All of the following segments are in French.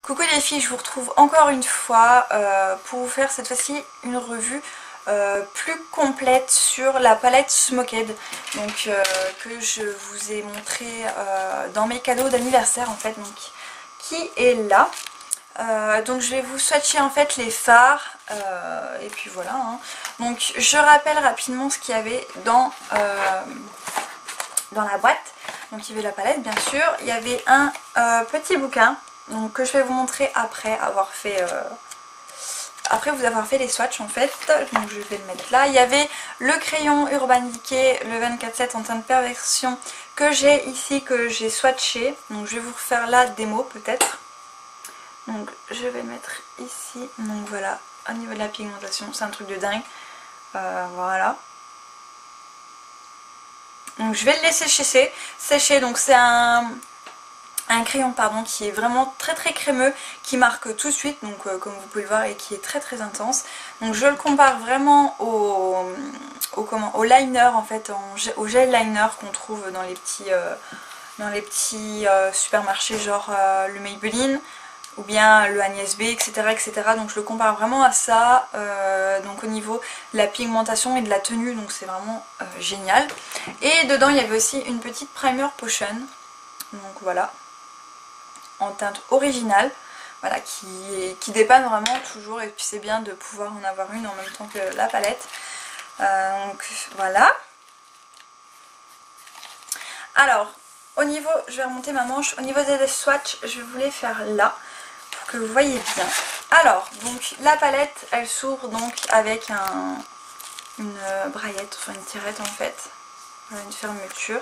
Coucou les filles, je vous retrouve encore une fois pour vous faire cette fois-ci une revue plus complète sur la palette Smoked, donc que je vous ai montré dans mes cadeaux d'anniversaire en fait, donc qui est là. Donc je vais vous swatcher en fait les fards et puis voilà hein. Donc je rappelle rapidement ce qu'il y avait dans la boîte. Donc il y avait la palette bien sûr, il y avait un petit bouquin donc que je vais vous montrer après avoir fait vous avoir fait les swatchs en fait. Donc je vais le mettre là. Il y avait le crayon Urban Decay, le 24/7 en teinte perversion que j'ai ici, que j'ai swatché. Donc je vais vous refaire la démo peut-être. Donc je vais le mettre ici. Donc voilà, au niveau de la pigmentation, c'est un truc de dingue. Voilà. Donc je vais le laisser sécher. Donc c'est un crayon pardon qui est vraiment très crémeux, qui marque tout de suite, donc comme vous pouvez le voir, et qui est très intense. Donc je le compare vraiment au liner en fait, au gel liner qu'on trouve dans les petits supermarchés, genre le Maybelline ou bien le Agnès B, etc. Donc je le compare vraiment à ça, donc au niveau de la pigmentation et de la tenue, donc c'est vraiment génial. Et dedans il y avait aussi une petite primer potion, donc voilà, en teinte originale, voilà, qui dépanne vraiment toujours, et puis c'est bien de pouvoir en avoir une en même temps que la palette. Donc voilà. Alors au niveau, je vais remonter ma manche, au niveau des swatchs je vais vous les faire là pour que vous voyez bien. Alors donc la palette elle s'ouvre donc avec une braillette, enfin une tirette en fait, voilà, une fermeture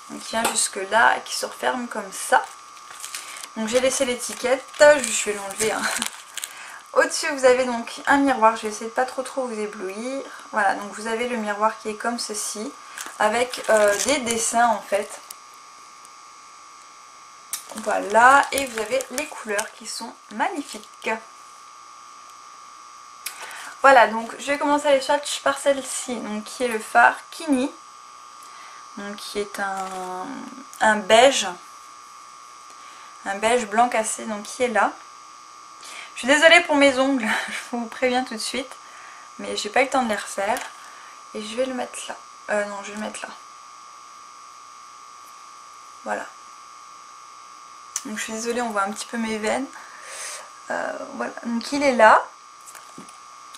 donc qui vient jusque là et qui se referme comme ça. Donc j'ai laissé l'étiquette, je vais l'enlever hein. Au-dessus vous avez donc un miroir, je vais essayer de pas trop vous éblouir. Voilà, donc vous avez le miroir qui est comme ceci, avec des dessins en fait. Voilà, et vous avez les couleurs qui sont magnifiques. Voilà, donc je vais commencer les swatchs par celle-ci, donc qui est le fard Kini, donc qui est un beige blanc cassé, donc qui est là. Je suis désolée pour mes ongles, je vous préviens tout de suite, mais j'ai pas eu le temps de les refaire. Et je vais le mettre là. Non, je vais le mettre là. Voilà. Donc je suis désolée, on voit un petit peu mes veines. Voilà, donc il est là.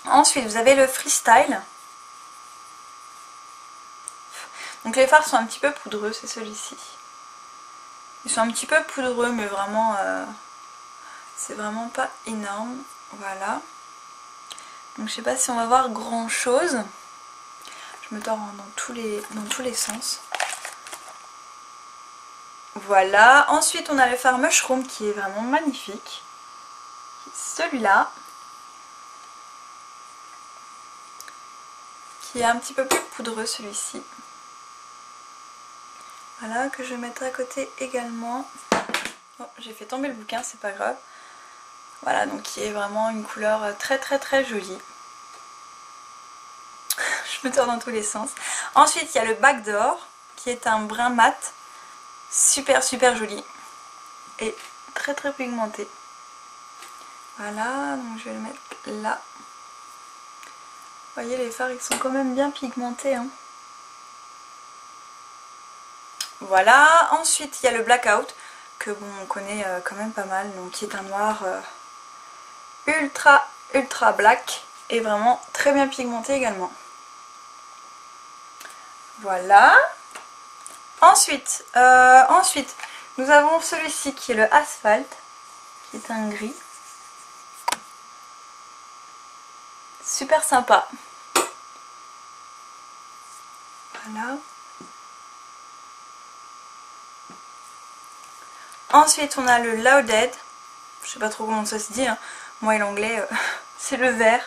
Ensuite, vous avez le Freestyle. Donc les fards sont un petit peu poudreux, c'est celui-ci. Ils sont un petit peu poudreux, mais vraiment, c'est vraiment pas énorme. Voilà. Donc je sais pas si on va voir grand chose. Je me tords dans tous les sens. Voilà. Ensuite on a le fard Mushroom qui est vraiment magnifique. Celui-là. Qui est un petit peu plus poudreux celui-ci. Voilà, que je mettrai à côté également. Oh, j'ai fait tomber le bouquin, c'est pas grave. Voilà, donc qui est vraiment une couleur très jolie. Je me tords dans tous les sens. Ensuite il y a le Backdoor qui est un brun mat, super joli et très pigmenté. Voilà, donc je vais le mettre là. Vous voyez, les fards ils sont quand même bien pigmentés hein. Voilà, ensuite il y a le Blackout que bon on connaît quand même pas mal, donc qui est un noir ultra black et vraiment très bien pigmenté également. Voilà. Ensuite nous avons celui-ci qui est le Asphalt, qui est un gris. Super sympa. Voilà. Ensuite on a le Louded. Je sais pas trop comment ça se dit hein. Moi et l'anglais c'est le vert.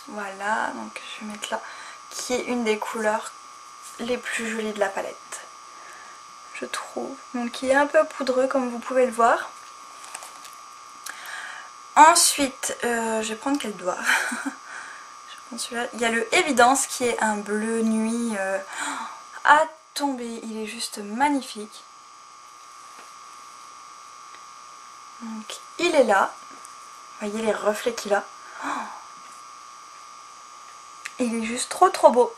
Voilà, donc je vais mettre là, qui est une des couleurs les plus jolies de la palette, je trouve. Donc qui est un peu poudreux comme vous pouvez le voir. Ensuite, je vais prendre quel doigt. Je prends celui-là. Il y a le Évidence qui est un bleu nuit à tomber. Il est juste magnifique. Donc il est là. Vous voyez les reflets qu'il a. Oh, il est juste trop trop beau.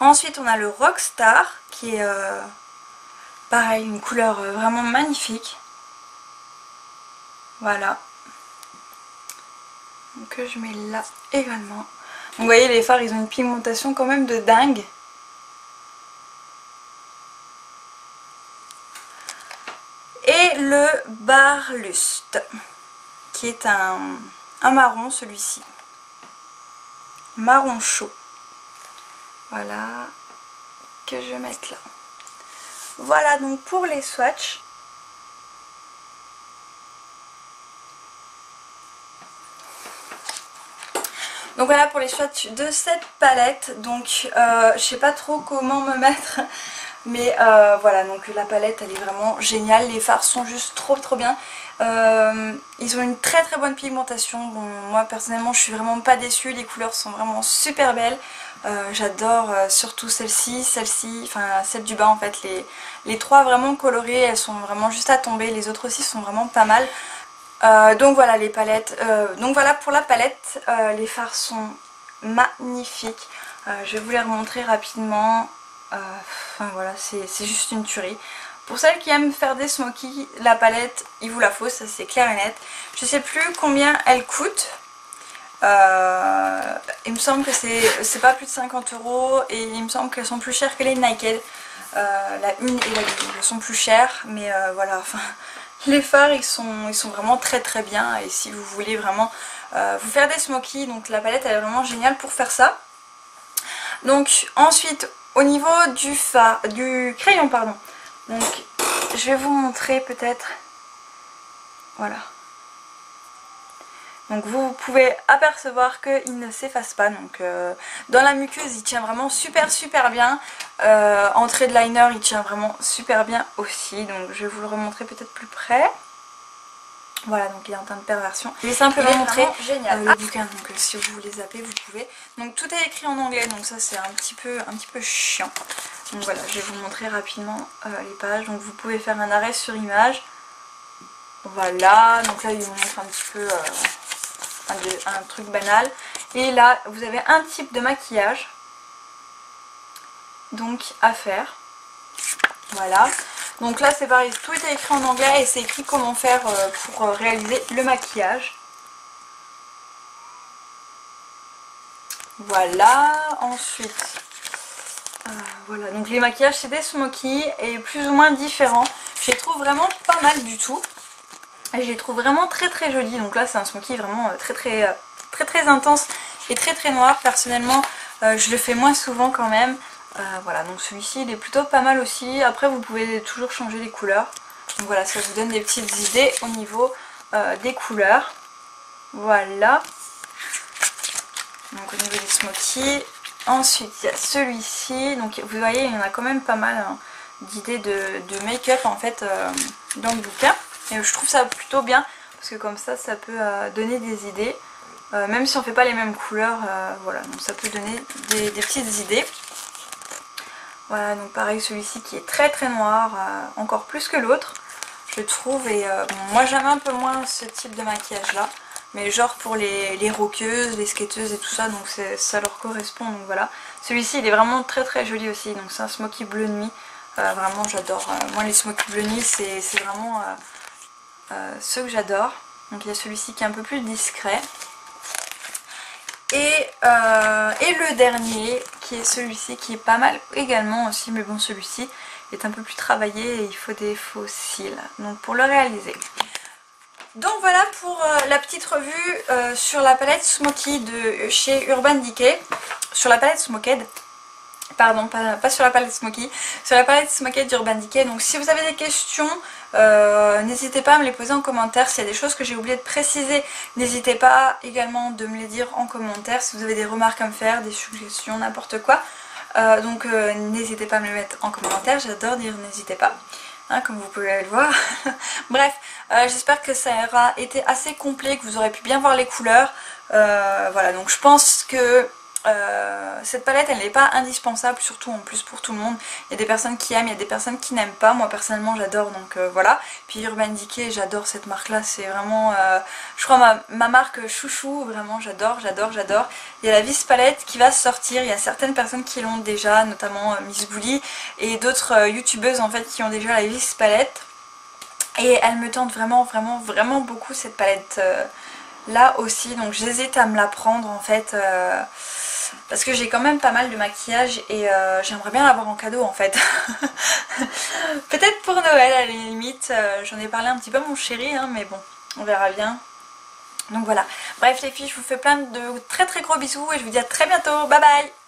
Ensuite on a le Rockstar qui est pareil, une couleur vraiment magnifique. Voilà. Donc que je mets là également. Donc vous voyez les fards ils ont une pigmentation quand même de dingue. Et le Barlust qui est un marron celui-ci. Marron chaud. Voilà. Que je vais mettre là. Voilà donc pour les swatchs. Donc voilà pour les swatchs de cette palette. Donc je sais pas trop comment me mettre. Mais voilà, donc la palette elle est vraiment géniale. Les fards sont juste trop trop bien. Ils ont une très très bonne pigmentation. Bon, moi personnellement je suis vraiment pas déçue. Les couleurs sont vraiment super belles. J'adore surtout celle-ci, enfin celle du bas en fait. Les trois vraiment colorées, elles sont vraiment juste à tomber. Les autres aussi sont vraiment pas mal. Donc voilà les palettes. Donc voilà pour la palette. Les fards sont magnifiques. Je vais vous les remontrer rapidement. Enfin voilà, c'est juste une tuerie. Pour celles qui aiment faire des smokies, la palette il vous la faut, ça c'est clair et net. Je sais plus combien elle coûte. Il me semble que c'est pas plus de 50 € et il me semble qu'elles sont plus chères que les Naked. La 1 et la 2 elles sont plus chères, mais voilà, enfin les fards ils sont vraiment très très bien. Et si vous voulez vraiment vous faire des smokies, donc la palette elle est vraiment géniale pour faire ça. Donc ensuite au niveau du crayon pardon, donc je vais vous montrer peut-être, voilà. Donc vous pouvez apercevoir qu'il ne s'efface pas, donc dans la muqueuse il tient vraiment super bien, en trait de liner il tient vraiment super bien aussi, donc je vais vous le remontrer peut-être plus près. Voilà, donc il est en teinte de perversion. Je vais simplement montrer le bouquin, donc si vous voulez zapper vous pouvez. Donc tout est écrit en anglais, donc ça c'est un petit peu chiant. Donc voilà, je vais vous montrer rapidement les pages, donc vous pouvez faire un arrêt sur image. Voilà, donc là il vous montre un petit peu un truc banal. Et là vous avez un type de maquillage donc à faire. Voilà. Donc là c'est pareil, tout est écrit en anglais et c'est écrit comment faire pour réaliser le maquillage. Voilà, ensuite, voilà, donc les maquillages c'est des smokies et plus ou moins différents. Je les trouve vraiment pas mal du tout. Et je les trouve vraiment très très jolis. Donc là c'est un smoky vraiment très intense et très noir. Personnellement je le fais moins souvent quand même. Voilà, donc celui-ci il est plutôt pas mal aussi. Après vous pouvez toujours changer les couleurs. Donc voilà, ça vous donne des petites idées au niveau des couleurs. Voilà. Donc au niveau des smokies. Ensuite il y a celui-ci. Donc vous voyez il y en a quand même pas mal hein, d'idées de make-up en fait dans le bouquin. Et je trouve ça plutôt bien parce que comme ça peut donner des idées. Même si on fait pas les mêmes couleurs, voilà, donc ça peut donner des petites idées. Voilà, donc pareil celui-ci qui est très noir, encore plus que l'autre je trouve. Et bon, moi j'aime un peu moins ce type de maquillage là, mais genre pour les rockeuses, les skateuses et tout ça, donc ça leur correspond. Donc voilà, celui-ci il est vraiment très joli aussi. Donc c'est un smoky bleu nuit, vraiment j'adore. Moi les smoky bleu nuit c'est vraiment ceux que j'adore. Donc il y a celui-ci qui est un peu plus discret. Et le dernier qui est celui-ci qui est pas mal également aussi, mais bon celui-ci est un peu plus travaillé et il faut des faux cils donc pour le réaliser. Donc voilà pour la petite revue sur la palette Smoky de chez Urban Decay, sur la palette Smoked. Pardon, pas sur la palette Smoky, sur la palette Smoked d'Urban Decay. Donc si vous avez des questions, n'hésitez pas à me les poser en commentaire. S'il y a des choses que j'ai oublié de préciser, n'hésitez pas également de me les dire en commentaire. Si vous avez des remarques à me faire, des suggestions, n'importe quoi. Donc n'hésitez pas à me les mettre en commentaire. J'adore dire n'hésitez pas, hein, comme vous pouvez le voir. Bref, j'espère que ça aura été assez complet, que vous aurez pu bien voir les couleurs. Voilà, donc je pense que cette palette elle n'est pas indispensable, surtout en plus pour tout le monde. Il y a des personnes qui aiment, il y a des personnes qui n'aiment pas. Moi personnellement j'adore, donc voilà. Puis Urban Decay, j'adore cette marque là, c'est vraiment je crois ma marque chouchou, vraiment j'adore. Il y a la Vis palette qui va sortir, il y a certaines personnes qui l'ont déjà, notamment Miss Bully et d'autres youtubeuses en fait qui ont déjà la Vis palette. Et elle me tente vraiment beaucoup cette palette là aussi, donc j'hésite à me la prendre en fait parce que j'ai quand même pas mal de maquillage et j'aimerais bien l'avoir en cadeau en fait. Peut-être pour Noël à la limite, j'en ai parlé un petit peu à mon chéri hein, mais bon on verra bien. Donc voilà, bref les filles, je vous fais plein de très gros bisous et je vous dis à très bientôt, bye bye.